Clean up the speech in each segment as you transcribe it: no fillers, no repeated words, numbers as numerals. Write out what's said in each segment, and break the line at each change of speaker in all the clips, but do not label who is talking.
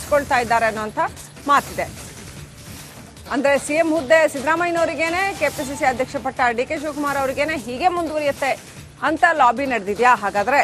ಹಚ್ಕೊಳ್ತಾ ಇದ್ದಾರೆ ಅನ್ನುವಂಥ ಮಾತಿದೆ. ಅಂದ್ರೆ ಸಿಎಂ ಹುದ್ದೆ ಸಿದ್ದರಾಮಯ್ಯನವರಿಗೇನೆ, ಕೆಪಿಸಿಸಿ ಅಧ್ಯಕ್ಷ ಪಟ್ಟ ಡಿಕೆ ಶಿವಕುಮಾರ್ ಅವರಿಗೇನೆ ಹೀಗೆ ಮುಂದುವರಿಯುತ್ತೆ ಅಂತ ಲಾಬಿ ನಡೆದಿದ್ಯಾ? ಹಾಗಾದ್ರೆ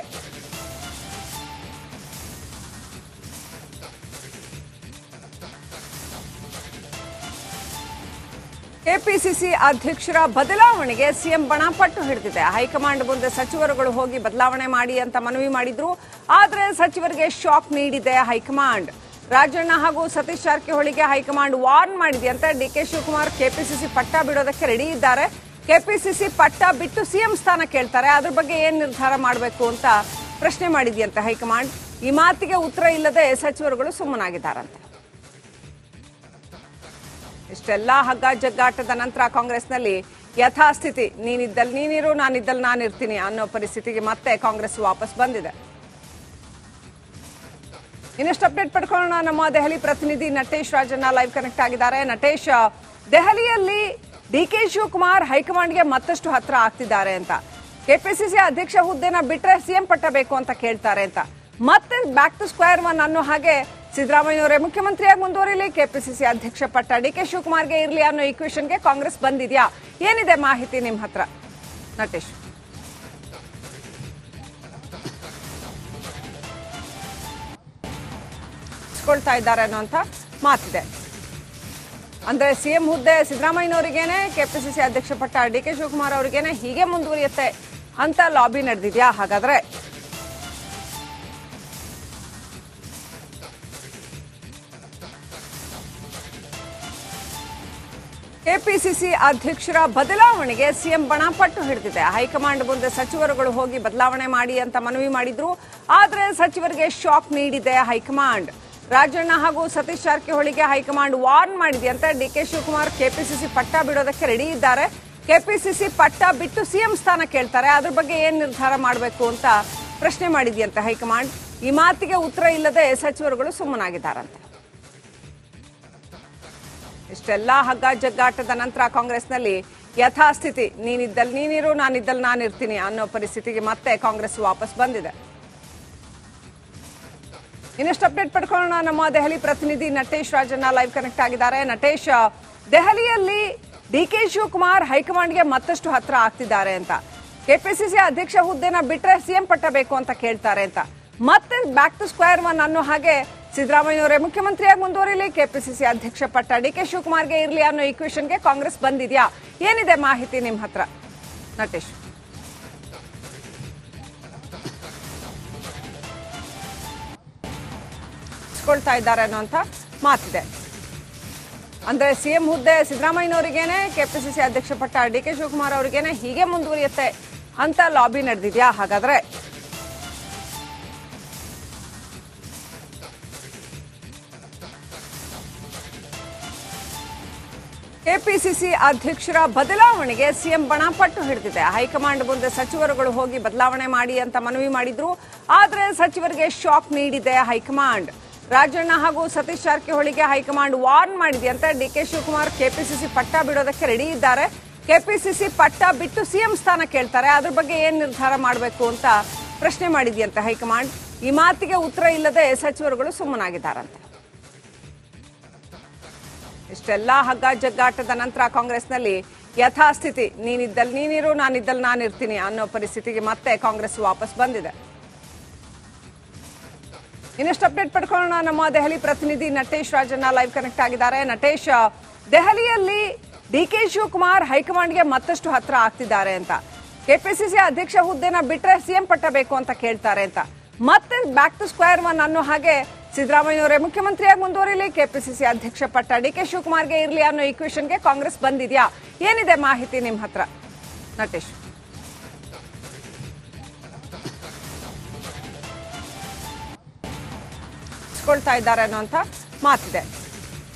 ಕೆಪಿಸಿಸಿ ಅಧ್ಯಕ್ಷರ ಬದಲಾವಣೆಗೆ ಸಿಎಂ ಬಣ ಪಟ್ಟು ಹಿಡಿದಿದೆ. ಹೈಕಮಾಂಡ್ ಮುಂದೆ ಸಚಿವರುಗಳು ಹೋಗಿ ಬದಲಾವಣೆ ಮಾಡಿ ಅಂತ ಮನವಿ ಮಾಡಿದ್ರು. ಆದ್ರೆ ಸಚಿವರಿಗೆ ಶಾಕ್ ನೀಡಿದೆ ಹೈಕಮಾಂಡ್. ರಾಜಣ್ಣ ಹಾಗೂ ಸತೀಶ್ ಜಾರಕಿಹೊಳಿಗೆ ಹೈಕಮಾಂಡ್ ವಾರ್ನ್ ಮಾಡಿದೆಯಂತೆ. ಡಿಕೆ ಶಿವಕುಮಾರ್ ಕೆಪಿಸಿಸಿ ಪಟ್ಟ ಬಿಡೋದಕ್ಕೆ ರೆಡಿ ಇದ್ದಾರೆ. ಕೆಪಿಸಿಸಿ ಪಟ್ಟ ಬಿಟ್ಟು ಸಿಎಂ ಸ್ಥಾನ ಕೇಳ್ತಾರೆ. ಅದ್ರ ಬಗ್ಗೆ ಏನ್ ನಿರ್ಧಾರ ಮಾಡಬೇಕು ಅಂತ ಪ್ರಶ್ನೆ ಮಾಡಿದೆಯಂತೆ ಹೈಕಮಾಂಡ್. ಈ ಮಾತಿಗೆ ಉತ್ತರ ಇಲ್ಲದೆ ಸಚಿವರುಗಳು ಸುಮ್ಮನಾಗಿದ್ದಾರಂತೆ. ಇಷ್ಟೆಲ್ಲ ಹಗ್ಗ ಜಗ್ಗಾಟದ ನಂತರ ಕಾಂಗ್ರೆಸ್ನಲ್ಲಿ ಯಥಾಸ್ಥಿತಿ, ನೀನಿದ್ದಲ್ಲಿ ನೀನಿರು, ನಾನಿದ್ದಲ್ಲಿ ನಾನಿರ್ತೀನಿ ಅನ್ನೋ ಪರಿಸ್ಥಿತಿಗೆ ಮತ್ತೆ ಕಾಂಗ್ರೆಸ್ ವಾಪಸ್ ಬಂದಿದೆ. ಇನ್ನಷ್ಟು ಅಪ್ಡೇಟ್ ಪಡ್ಕೊಳ್ಳೋಣ. ನಮ್ಮ ದೆಹಲಿ ಪ್ರತಿನಿಧಿ ನಟೇಶ್ ರಾಜಣ್ಣ ಲೈವ್ ಕನೆಕ್ಟ್ ಆಗಿದ್ದಾರೆ. ನಟೇಶ್, ದೆಹಲಿಯಲ್ಲಿ ಡಿಕೆ ಶಿವಕುಮಾರ್ ಹೈಕಮಾಂಡ್ಗೆ ಮತ್ತಷ್ಟು ಹತ್ರ ಆಗ್ತಿದ್ದಾರೆ ಅಂತ, ಕೆಪಿಸಿಸಿ ಅಧ್ಯಕ್ಷ ಹುದ್ದೆನ ಬಿಟ್ರೆ ಸಿಎಂ ಪಟ್ಟ ಬೇಕು ಅಂತ ಕೇಳ್ತಾರೆ ಅಂತ, ಮತ್ತೆ ಬ್ಯಾಕ್ ಟು ಸ್ಕ್ವೇರ್ ಒನ್ ಅನ್ನೋ ಹಾಗೆ ಸಿದ್ದರಾಮಯ್ಯನವರೇ ಮುಖ್ಯಮಂತ್ರಿಯಾಗಿ ಮುಂದುವರಿಲಿ, ಕೆಪಿಸಿಸಿ ಅಧ್ಯಕ್ಷ ಪಟ್ಟ ಡಿಕೆ ಶಿವಕುಮಾರ್ಗೆ ಇರಲಿ ಅನ್ನೋ ಈಕ್ವೇಷನ್ಗೆ ಕಾಂಗ್ರೆಸ್ ಬಂದಿದ್ಯಾ? ಏನಿದೆ ಮಾಹಿತಿ ನಿಮ್ಮ ಹತ್ರ ನಟೇಶ್? ಹಚ್ಕೊಳ್ತಾ ಇದ್ದಾರೆ ಅನ್ನುವಂಥ ಮಾತಿದೆ. ಅಂದ್ರೆ ಸಿಎಂ ಹುದ್ದೆ ಸಿದ್ದರಾಮಯ್ಯನವರಿಗೇನೆ, ಕೆಪಿಸಿಸಿ ಅಧ್ಯಕ್ಷ ಪಟ್ಟ ಡಿಕೆ ಶಿವಕುಮಾರ್ ಅವರಿಗೇನೆ ಹೀಗೆ ಮುಂದುವರಿಯುತ್ತೆ ಅಂತ ಲಾಬಿ ನಡೆದಿದ್ಯಾ? ಹಾಗಾದ್ರೆ ಕೆಪಿಸಿಸಿ ಅಧ್ಯಕ್ಷರ ಬದಲಾವಣೆಗೆ ಸಿಎಂ ಬಣ ಪಟ್ಟು ಹಿಡಿದಿದೆ. ಹೈಕಮಾಂಡ್ ಮುಂದೆ ಸಚಿವರುಗಳು ಹೋಗಿ ಬದಲಾವಣೆ ಮಾಡಿ ಅಂತ ಮನವಿ ಮಾಡಿದ್ರು. ಆದ್ರೆ ಸಚಿವರಿಗೆ ಶಾಕ್ ನೀಡಿದೆ ಹೈಕಮಾಂಡ್. ರಾಜಣ್ಣ ಹಾಗೂ ಸತೀಶ್ ಜಾರಕಿಹೊಳಿಗೆ ಹೈಕಮಾಂಡ್ ವಾರ್ನ್ ಮಾಡಿದೆಯಂತೆ. ಡಿಕೆ ಶಿವಕುಮಾರ್ ಕೆಪಿಸಿಸಿ ಪಟ್ಟ ಬಿಡೋದಕ್ಕೆ ರೆಡಿ ಇದ್ದಾರೆ. ಕೆಪಿಸಿಸಿ ಪಟ್ಟ ಬಿಟ್ಟು ಸಿಎಂ ಸ್ಥಾನ ಕೇಳ್ತಾರೆ. ಅದ್ರ ಬಗ್ಗೆ ಏನ್ ನಿರ್ಧಾರ ಮಾಡಬೇಕು ಅಂತ ಪ್ರಶ್ನೆ ಮಾಡಿದೆಯಂತೆ ಹೈಕಮಾಂಡ್. ಈ ಮಾತಿಗೆ ಉತ್ತರ ಇಲ್ಲದೆ ಸಚಿವರುಗಳು ಸುಮ್ಮನಾಗಿದ್ದಾರಂತೆ. ಇಷ್ಟೆಲ್ಲ ಹಗ್ಗ ಜಗ್ಗಾಟದ ನಂತರ ಕಾಂಗ್ರೆಸ್ನಲ್ಲಿ ಯಥಾಸ್ಥಿತಿ, ನೀನಿದ್ದಲ್ಲಿ ನೀನಿರು, ನಾನಿದ್ದಲ್ಲಿ ನಾನಿರ್ತೀನಿ ಅನ್ನೋ ಪರಿಸ್ಥಿತಿಗೆ ಮತ್ತೆ ಕಾಂಗ್ರೆಸ್ ವಾಪಸ್ ಬಂದಿದೆ. ಇನ್ನಷ್ಟು ಅಪ್ಡೇಟ್ ಪಡ್ಕೊಳ್ಳೋಣ. ನಮ್ಮ ದೆಹಲಿ ಪ್ರತಿನಿಧಿ ನಟೇಶ್ ರಾಜಣ್ಣ ಲೈವ್ ಕನೆಕ್ಟ್ ಆಗಿದ್ದಾರೆ. ನಟೇಶ್, ದೆಹಲಿಯಲ್ಲಿ ಡಿಕೆ ಶಿವಕುಮಾರ್ ಹೈಕಮಾಂಡ್ಗೆ ಮತ್ತಷ್ಟು ಹತ್ರ ಆಗ್ತಿದ್ದಾರೆ ಅಂತ, ಕೆಪಿಸಿಸಿ ಅಧ್ಯಕ್ಷ ಹುದ್ದೆನ ಬಿಟ್ರೆ ಸಿಎಂ ಪಟ್ಟ ಬೇಕು ಅಂತ ಕೇಳ್ತಾರೆ ಅಂತ, ಮತ್ತೆ ಬ್ಯಾಕ್ ಟು ಸ್ಕ್ವೇರ್ ಒನ್ ಅನ್ನೋ ಹಾಗೆ ಸಿದ್ದರಾಮಯ್ಯನವರೇ ಮುಖ್ಯಮಂತ್ರಿಯಾಗಿ ಮುಂದುವರಿಲಿ, ಕೆಪಿಸಿಸಿ ಅಧ್ಯಕ್ಷ ಪಟ್ಟ ಡಿಕೆ ಶಿವಕುಮಾರ್ಗೆ ಇರಲಿ ಅನ್ನೋ ಈಕ್ವೇಷನ್ಗೆ ಕಾಂಗ್ರೆಸ್ ಬಂದಿದ್ಯಾ? ಏನಿದೆ ಮಾಹಿತಿ ನಿಮ್ಮ ಹತ್ರ ನಟೇಶ್? ಹಚ್ಕೊಳ್ತಾ ಇದ್ದಾರೆ ಅನ್ನುವಂಥ ಮಾತಿದೆ. ಅಂದ್ರೆ ಸಿಎಂ ಹುದ್ದೆ ಸಿದ್ದರಾಮಯ್ಯನವರಿಗೇನೆ, ಕೆಪಿಸಿಸಿ ಅಧ್ಯಕ್ಷ ಪಟ್ಟ ಡಿಕೆ ಶಿವಕುಮಾರ್ ಅವರಿಗೇನೆ ಹೀಗೆ ಮುಂದುವರಿಯುತ್ತೆ ಅಂತ ಲಾಬಿ ನಡೆದಿದ್ಯಾ? ಹಾಗಾದ್ರೆ ಕೆಪಿಸಿಸಿ ಅಧ್ಯಕ್ಷರ ಬದಲಾವಣೆಗೆ ಸಿಎಂ ಬಣ ಪಟ್ಟು ಹಿಡಿದಿದೆ. ಹೈಕಮಾಂಡ್ ಮುಂದೆ ಸಚಿವರುಗಳು ಹೋಗಿ ಬದಲಾವಣೆ ಮಾಡಿ ಅಂತ ಮನವಿ ಮಾಡಿದ್ರು. ಆದ್ರೆ ಸಚಿವರಿಗೆ ಶಾಕ್ ನೀಡಿದೆ ಹೈಕಮಾಂಡ್. ರಾಜಣ್ಣ ಹಾಗೂ ಸತೀಶ್ ಜಾರಕಿಹೊಳಿಗೆ ಹೈಕಮಾಂಡ್ ವಾರ್ನ್ ಮಾಡಿದೆಯಂತೆ. ಡಿಕೆ ಶಿವಕುಮಾರ್ ಕೆಪಿಸಿಸಿ ಪಟ್ಟ ಬಿಡೋದಕ್ಕೆ ರೆಡಿ ಇದ್ದಾರೆ. ಕೆಪಿಸಿಸಿ ಪಟ್ಟ ಬಿಟ್ಟು ಸಿಎಂ ಸ್ಥಾನ ಕೇಳ್ತಾರೆ. ಅದ್ರ ಬಗ್ಗೆ ಏನ್ ನಿರ್ಧಾರ ಮಾಡಬೇಕು ಅಂತ ಪ್ರಶ್ನೆ ಮಾಡಿದೆಯಂತೆ ಹೈಕಮಾಂಡ್. ಈ ಮಾತಿಗೆ ಉತ್ತರ ಇಲ್ಲದೆ ಸಚಿವರುಗಳು ಸುಮ್ಮನಾಗಿದ್ದಾರಂತೆ. ಇಷ್ಟೆಲ್ಲ ಹಗ್ಗ ಜಗ್ಗಾಟದ ನಂತರ ಕಾಂಗ್ರೆಸ್ನಲ್ಲಿ ಯಥಾಸ್ಥಿತಿ, ನೀನಿದ್ದಲ್ಲಿ ನೀನಿರು, ನಾನಿದ್ದಲ್ಲಿ ನಾನಿರ್ತೀನಿ ಅನ್ನೋ ಪರಿಸ್ಥಿತಿಗೆ ಮತ್ತೆ ಕಾಂಗ್ರೆಸ್ ವಾಪಸ್ ಬಂದಿದೆ. ಇನ್ನಷ್ಟು ಅಪ್ಡೇಟ್ ಪಡ್ಕೊಳ್ಳೋಣ. ನಮ್ಮ ದೆಹಲಿ ಪ್ರತಿನಿಧಿ ನಟೇಶ್ ರಾಜಣ್ಣ ಲೈವ್ ಕನೆಕ್ಟ್ ಆಗಿದ್ದಾರೆ. ನಟೇಶ್, ದೆಹಲಿಯಲ್ಲಿ ಡಿಕೆ ಶಿವಕುಮಾರ್ ಹೈಕಮಾಂಡ್ಗೆ ಮತ್ತಷ್ಟು ಹತ್ರ ಆಗ್ತಿದ್ದಾರೆ ಅಂತ, ಕೆಪಿಸಿಸಿ ಅಧ್ಯಕ್ಷ ಹುದ್ದೆನ ಬಿಟ್ರೆ ಸಿಎಂ ಪಟ್ಟ ಬೇಕು ಅಂತ ಕೇಳ್ತಾರೆ ಅಂತ, ಮತ್ತೆ ಬ್ಯಾಕ್ ಟು ಸ್ಕ್ವೇರ್ ಒನ್ ಅನ್ನೋ ಹಾಗೆ ಸಿದ್ದರಾಮಯ್ಯನವರೇ ಮುಖ್ಯಮಂತ್ರಿಯಾಗಿ ಮುಂದುವರಿಲಿ, ಕೆಪಿಸಿಸಿ ಅಧ್ಯಕ್ಷ ಪಟ್ಟ ಡಿಕೆ ಶಿವಕುಮಾರ್ಗೆ ಇರಲಿ ಅನ್ನೋ ಈಕ್ವೇಷನ್ಗೆ ಕಾಂಗ್ರೆಸ್ ಬಂದಿದ್ಯಾ? ಏನಿದೆ ಮಾಹಿತಿ ನಿಮ್ಮ ಹತ್ರ ನಟೇಶ್? ಹಚ್ಕೊಳ್ತಾ ಇದ್ದಾರೆ ಅನ್ನುವಂಥ ಮಾತಿದೆ.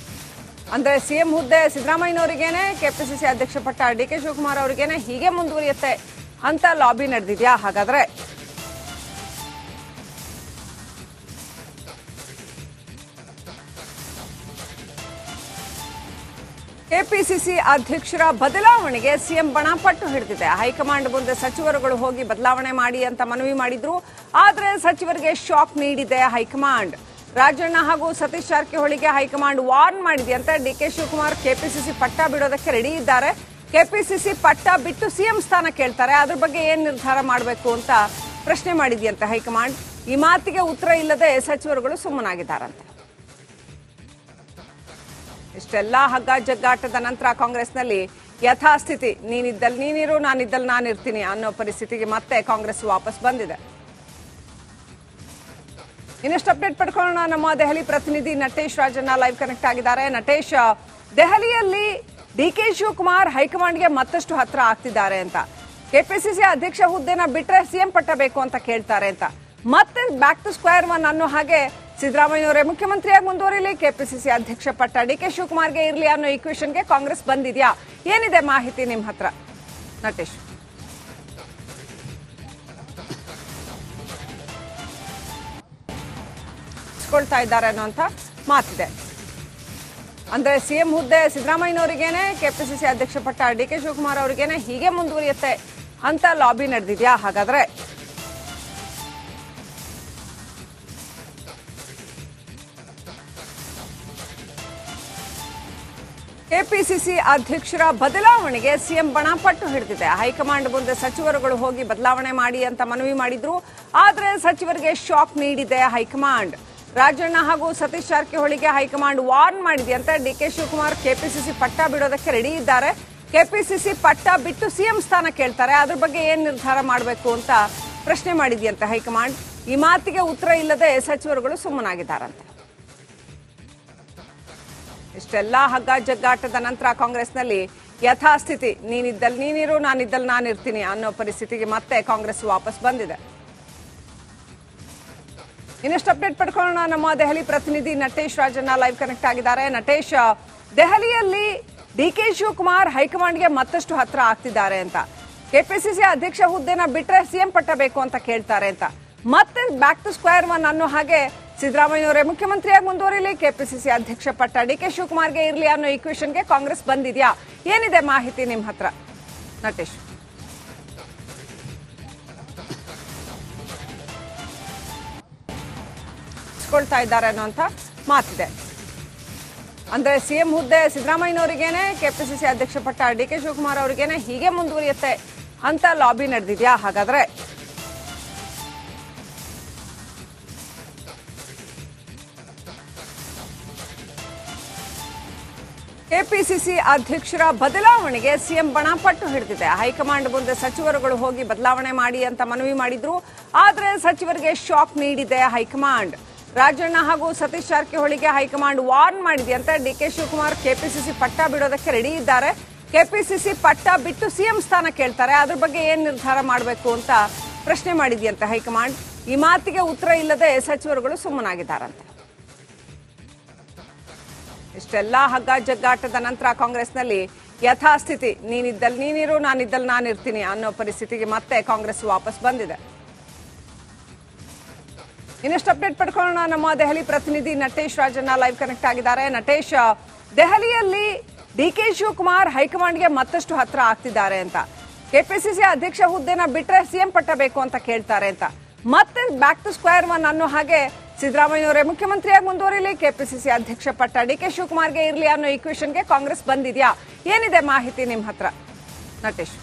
ಅಂದ್ರೆ ಸಿಎಂ ಹುದ್ದೆ ಸಿದ್ದರಾಮಯ್ಯನವರಿಗೇನೆ, ಕೆಪಿಸಿಸಿ ಅಧ್ಯಕ್ಷ ಪಟ್ಟ ಡಿಕೆ ಶಿವಕುಮಾರ್ ಅವರಿಗೇನೆ ಹೀಗೆ ಮುಂದುವರಿಯುತ್ತೆ ಅಂತ ಲಾಬಿ ನಡೆದಿದ್ಯಾ? ಹಾಗಾದ್ರೆ ಕೆಪಿಸಿಸಿ ಅಧ್ಯಕ್ಷರ ಬದಲಾವಣೆಗೆ ಸಿಎಂ ಬಣ ಪಟ್ಟು ಹಿಡಿದಿದೆ. ಹೈಕಮಾಂಡ್ ಮುಂದೆ ಸಚಿವರುಗಳು ಹೋಗಿ ಬದಲಾವಣೆ ಮಾಡಿ ಅಂತ ಮನವಿ ಮಾಡಿದ್ರು. ಆದ್ರೆ ಸಚಿವರಿಗೆ ಶಾಕ್ ನೀಡಿದೆ ಹೈಕಮಾಂಡ್. ರಾಜಣ್ಣ ಹಾಗೂ ಸತೀಶ್ ಜಾರಕಿಹೊಳಿಗೆ ಹೈಕಮಾಂಡ್ ವಾರ್ನ್ ಮಾಡಿದೆಯಂತೆ. ಡಿಕೆ ಶಿವಕುಮಾರ್ ಕೆಪಿಸಿಸಿ ಪಟ್ಟ ಬಿಡೋದಕ್ಕೆ ರೆಡಿ ಇದ್ದಾರೆ. ಕೆಪಿಸಿಸಿ ಪಟ್ಟ ಬಿಟ್ಟು ಸಿಎಂ ಸ್ಥಾನ ಕೇಳ್ತಾರೆ. ಅದ್ರ ಬಗ್ಗೆ ಏನ್ ನಿರ್ಧಾರ ಮಾಡಬೇಕು ಅಂತ ಪ್ರಶ್ನೆ ಮಾಡಿದೆಯಂತೆ ಹೈಕಮಾಂಡ್. ಈ ಮಾತಿಗೆ ಉತ್ತರ ಇಲ್ಲದೆ ಸಚಿವರುಗಳು ಸುಮ್ಮನಾಗಿದ್ದಾರಂತೆ. ಇಷ್ಟೆಲ್ಲ ಹಗ್ಗ ಜಗ್ಗಾಟದ ನಂತರ ಕಾಂಗ್ರೆಸ್ನಲ್ಲಿ ಯಥಾಸ್ಥಿತಿ. ನೀನಿದ್ದಲ್ಲಿ ನೀನಿರು, ನಾನಿದ್ದಲ್ಲಿ ನಾನಿರ್ತೀನಿ ಅನ್ನೋ ಪರಿಸ್ಥಿತಿಗೆ ಮತ್ತೆ ಕಾಂಗ್ರೆಸ್ ವಾಪಸ್ ಬಂದಿದೆ. ಇನ್ನಷ್ಟು ಅಪ್ಡೇಟ್ ಪಡ್ಕೊಳ್ಳೋಣ. ನಮ್ಮ ದೆಹಲಿ ಪ್ರತಿನಿಧಿ ನಟೇಶ್ ರಾಜಣ್ಣ ಲೈವ್ ಕನೆಕ್ಟ್ ಆಗಿದ್ದಾರೆ. ನಟೇಶ್, ದೆಹಲಿಯಲ್ಲಿ ಡಿಕೆ ಶಿವಕುಮಾರ್ ಹೈಕಮಾಂಡ್ಗೆ ಮತ್ತಷ್ಟು ಹತ್ರ ಆಗ್ತಿದ್ದಾರೆ ಅಂತ, ಕೆಪಿಸಿಸಿ ಅಧ್ಯಕ್ಷ ಹುದ್ದೆನ ಬಿಟ್ರೆ ಸಿಎಂ ಪಟ್ಟ ಬೇಕು ಅಂತ ಕೇಳ್ತಾರೆ ಅಂತ, ಮತ್ತೆ ಬ್ಯಾಕ್ ಟು ಸ್ಕ್ವೇರ್ ಒನ್ ಅನ್ನೋ ಹಾಗೆ ಸಿದ್ದರಾಮಯ್ಯನವರೇ ಮುಖ್ಯಮಂತ್ರಿಯಾಗಿ ಮುಂದುವರಿಲಿ, ಕೆಪಿಸಿಸಿ ಅಧ್ಯಕ್ಷ ಪಟ್ಟ ಡಿಕೆ ಶಿವಕುಮಾರ್ಗೆ ಇರಲಿ ಅನ್ನೋ ಈಕ್ವೇಷನ್ಗೆ ಕಾಂಗ್ರೆಸ್ ಬಂದಿದ್ಯಾ? ಏನಿದೆ ಮಾಹಿತಿ ನಿಮ್ಮ ಹತ್ರ ನಟೇಶ್? ಕೊಳ್ತಾ ಇದ್ದಾರೆ ಅನ್ನೋಂಥ ಮಾತಿದೆ. ಅಂದ್ರೆ ಸಿಎಂ ಹುದ್ದೆ ಸಿದ್ದರಾಮಯ್ಯನವರಿಗೇನೆ, ಕೆಪಿಸಿಸಿ ಅಧ್ಯಕ್ಷ ಪಟ್ಟ ಡಿಕೆ ಶಿವಕುಮಾರ್ ಅವರಿಗೇನೆ ಹೀಗೆ ಮುಂದುವರಿಯುತ್ತೆ ಅಂತ ಲಾಬಿ ನಡೆದಿದ್ಯಾ ಹಾಗಾದ್ರೆ? ಕೆಪಿಸಿಸಿ ಅಧ್ಯಕ್ಷರ ಬದಲಾವಣೆಗೆ ಸಿಎಂ ಬಣ ಪಟ್ಟು ಹಿಡಿದಿದೆ. ಹೈಕಮಾಂಡ್ ಮುಂದೆ ಸಚಿವರುಗಳು ಹೋಗಿ ಬದಲಾವಣೆ ಮಾಡಿ ಅಂತ ಮನವಿ ಮಾಡಿದ್ರು. ಆದ್ರೆ ಸಚಿವರಿಗೆ ಶಾಕ್ ನೀಡಿದೆ ಹೈಕಮಾಂಡ್. ರಾಜಣ್ಣ ಹಾಗೂ ಸತೀಶ್ ಜಾರಕಿಹೊಳಿಗೆ ಹೈಕಮಾಂಡ್ ವಾರ್ನ್ ಮಾಡಿದೆಯಂತೆ. ಡಿಕೆ ಶಿವಕುಮಾರ್ ಕೆಪಿಸಿಸಿ ಪಟ್ಟ ಬಿಡೋದಕ್ಕೆ ರೆಡಿ ಇದ್ದಾರೆ. ಕೆಪಿಸಿಸಿ ಪಟ್ಟ ಬಿಟ್ಟು ಸಿಎಂ ಸ್ಥಾನ ಕೇಳ್ತಾರೆ. ಅದ್ರ ಬಗ್ಗೆ ಏನ್ ನಿರ್ಧಾರ ಮಾಡಬೇಕು ಅಂತ ಪ್ರಶ್ನೆ ಮಾಡಿದೆಯಂತೆ ಹೈಕಮಾಂಡ್. ಈ ಮಾತಿಗೆ ಉತ್ತರ ಇಲ್ಲದೆ ಸಚಿವರುಗಳು ಸುಮ್ಮನಾಗಿದ್ದಾರಂತೆ. ಇಷ್ಟೆಲ್ಲ ಹಗ್ಗ ಜಗ್ಗಾಟದ ನಂತರ ಕಾಂಗ್ರೆಸ್ನಲ್ಲಿ ಯಥಾಸ್ಥಿತಿ. ನೀನಿದ್ದಲ್ಲಿ ನೀನಿರು, ನಾನಿದ್ದಲ್ಲಿ ನಾನಿರ್ತೀನಿ ಅನ್ನೋ ಪರಿಸ್ಥಿತಿಗೆ ಮತ್ತೆ ಕಾಂಗ್ರೆಸ್ ವಾಪಸ್ ಬಂದಿದೆ. ಇನ್ನಷ್ಟು ಅಪ್ಡೇಟ್ ಪಡ್ಕೊಳ್ಳೋಣ. ನಮ್ಮ ದೆಹಲಿ ಪ್ರತಿನಿಧಿ ನಟೇಶ್ ರಾಜಣ್ಣ ಲೈವ್ ಕನೆಕ್ಟ್ ಆಗಿದ್ದಾರೆ. ನಟೇಶ್, ದೆಹಲಿಯಲ್ಲಿ ಡಿಕೆ ಶಿವಕುಮಾರ್ ಹೈಕಮಾಂಡ್ಗೆ ಮತ್ತಷ್ಟು ಹತ್ರ ಆಗ್ತಿದ್ದಾರೆ ಅಂತ, ಕೆಪಿಸಿಸಿ ಅಧ್ಯಕ್ಷ ಹುದ್ದೆನ ಬಿಟ್ರೆ ಸಿಎಂ ಪಟ್ಟ ಬೇಕು ಅಂತ ಕೇಳ್ತಾರೆ ಅಂತ, ಮತ್ತೆ ಬ್ಯಾಕ್ ಟು ಸ್ಕ್ವೇರ್ ಒನ್ ಅನ್ನೋ ಹಾಗೆ ಸಿದ್ದರಾಮಯ್ಯನವರೇ ಮುಖ್ಯಮಂತ್ರಿಯಾಗಿ ಮುಂದುವರಿಲಿ, ಕೆಪಿಸಿಸಿ ಅಧ್ಯಕ್ಷ ಪಟ್ಟ ಡಿಕೆ ಶಿವಕುಮಾರ್ಗೆ ಇರಲಿ ಅನ್ನೋ ಈಕ್ವೇಷನ್ಗೆ ಕಾಂಗ್ರೆಸ್ ಬಂದಿದ್ಯಾ? ಏನಿದೆ ಮಾಹಿತಿ ನಿಮ್ಮ ಹತ್ರ ನಟೇಶ್? ಕೊಳ್ತಾ ಇದ್ದಾರೆ ಅನ್ನೋಂಥ ಮಾತಿದೆ. ಅಂದ್ರೆ ಸಿಎಂ ಹುದ್ದೆ ಸಿದ್ದರಾಮಯ್ಯನವರಿಗೇನೆ, ಕೆಪಿಸಿಸಿ ಅಧ್ಯಕ್ಷ ಪಟ್ಟ ಡಿಕೆ ಶಿವಕುಮಾರ್ ಅವರಿಗೇನೆ ಹೀಗೆ ಮುಂದುವರಿಯುತ್ತೆ ಅಂತ ಲಾಬಿ ನಡೆದಿದ್ಯಾ ಹಾಗಾದ್ರೆ? ಕೆಪಿಸಿಸಿ ಅಧ್ಯಕ್ಷರ ಬದಲಾವಣೆಗೆ ಸಿಎಂ ಬಣ ಪಟ್ಟು ಹಿಡಿದಿದೆ. ಹೈಕಮಾಂಡ್ ಮುಂದೆ ಸಚಿವರುಗಳು ಹೋಗಿ ಬದಲಾವಣೆ ಮಾಡಿ ಅಂತ ಮನವಿ ಮಾಡಿದ್ರು. ಆದ್ರೆ ಸಚಿವರಿಗೆ ಶಾಕ್ ನೀಡಿದೆ ಹೈಕಮಾಂಡ್. ರಾಜಣ್ಣ ಹಾಗೂ ಸತೀಶ್ ಜಾರಕಿಹೊಳಿಗೆ ಹೈಕಮಾಂಡ್ ವಾರ್ನ್ ಮಾಡಿದೆಯಂತೆ. ಡಿಕೆ ಶಿವಕುಮಾರ್ ಕೆಪಿಸಿಸಿ ಪಟ್ಟ ಬಿಡೋದಕ್ಕೆ ರೆಡಿ ಇದ್ದಾರೆ. ಕೆಪಿಸಿಸಿ ಪಟ್ಟ ಬಿಟ್ಟು ಸಿಎಂ ಸ್ಥಾನ ಕೇಳ್ತಾರೆ. ಅದ್ರ ಬಗ್ಗೆ ಏನ್ ನಿರ್ಧಾರ ಮಾಡಬೇಕು ಅಂತ ಪ್ರಶ್ನೆ ಮಾಡಿದೆಯಂತೆ ಹೈಕಮಾಂಡ್. ಈ ಮಾತಿಗೆ ಉತ್ತರ ಇಲ್ಲದೆ ಸಚಿವರುಗಳು ಸುಮ್ಮನಾಗಿದ್ದಾರಂತೆ. ಇಷ್ಟೆಲ್ಲ ಹಗ್ಗ ಜಗ್ಗಾಟದ ನಂತರ ಕಾಂಗ್ರೆಸ್ನಲ್ಲಿ ಯಥಾಸ್ಥಿತಿ. ನೀನಿದ್ದಲ್ಲಿ ನೀನಿರು, ನಾನಿದ್ದಲ್ಲಿ ನಾನಿರ್ತೀನಿ ಅನ್ನೋ ಪರಿಸ್ಥಿತಿಗೆ ಮತ್ತೆ ಕಾಂಗ್ರೆಸ್ ವಾಪಸ್ ಬಂದಿದೆ. ಇನ್ನಷ್ಟು ಅಪ್ಡೇಟ್ ಪಡ್ಕೊಳ್ಳೋಣ. ನಮ್ಮ ದೆಹಲಿ ಪ್ರತಿನಿಧಿ ನಟೇಶ್ ರಾಜಣ್ಣ ಲೈವ್ ಕನೆಕ್ಟ್ ಆಗಿದ್ದಾರೆ. ನಟೇಶ್, ದೆಹಲಿಯಲ್ಲಿ ಡಿಕೆ ಶಿವಕುಮಾರ್ ಹೈಕಮಾಂಡ್ಗೆ ಮತ್ತಷ್ಟು ಹತ್ರ ಆಗ್ತಿದ್ದಾರೆ ಅಂತ, ಕೆಪಿಸಿಸಿ ಅಧ್ಯಕ್ಷ ಹುದ್ದೆನ ಬಿಟ್ರೆ ಸಿಎಂ ಪಟ್ಟ ಬೇಕು ಅಂತ ಕೇಳ್ತಾರೆ ಅಂತ, ಮತ್ತೆ ಬ್ಯಾಕ್ ಟು ಸ್ಕ್ವೇರ್ ಒನ್ ಅನ್ನೋ ಹಾಗೆ ಸಿದ್ದರಾಮಯ್ಯನವರೇ ಮುಖ್ಯಮಂತ್ರಿಯಾಗಿ ಮುಂದುವರಿಲಿ, ಕೆಪಿಸಿಸಿ ಅಧ್ಯಕ್ಷ ಪಟ್ಟ ಡಿಕೆ ಶಿವಕುಮಾರ್ಗೆ ಇರಲಿ ಅನ್ನೋ ಈಕ್ವೇಷನ್ಗೆ ಕಾಂಗ್ರೆಸ್ ಬಂದಿದ್ಯಾ? ಏನಿದೆ ಮಾಹಿತಿ ನಿಮ್ಮ ಹತ್ರ ನಟೇಶ್?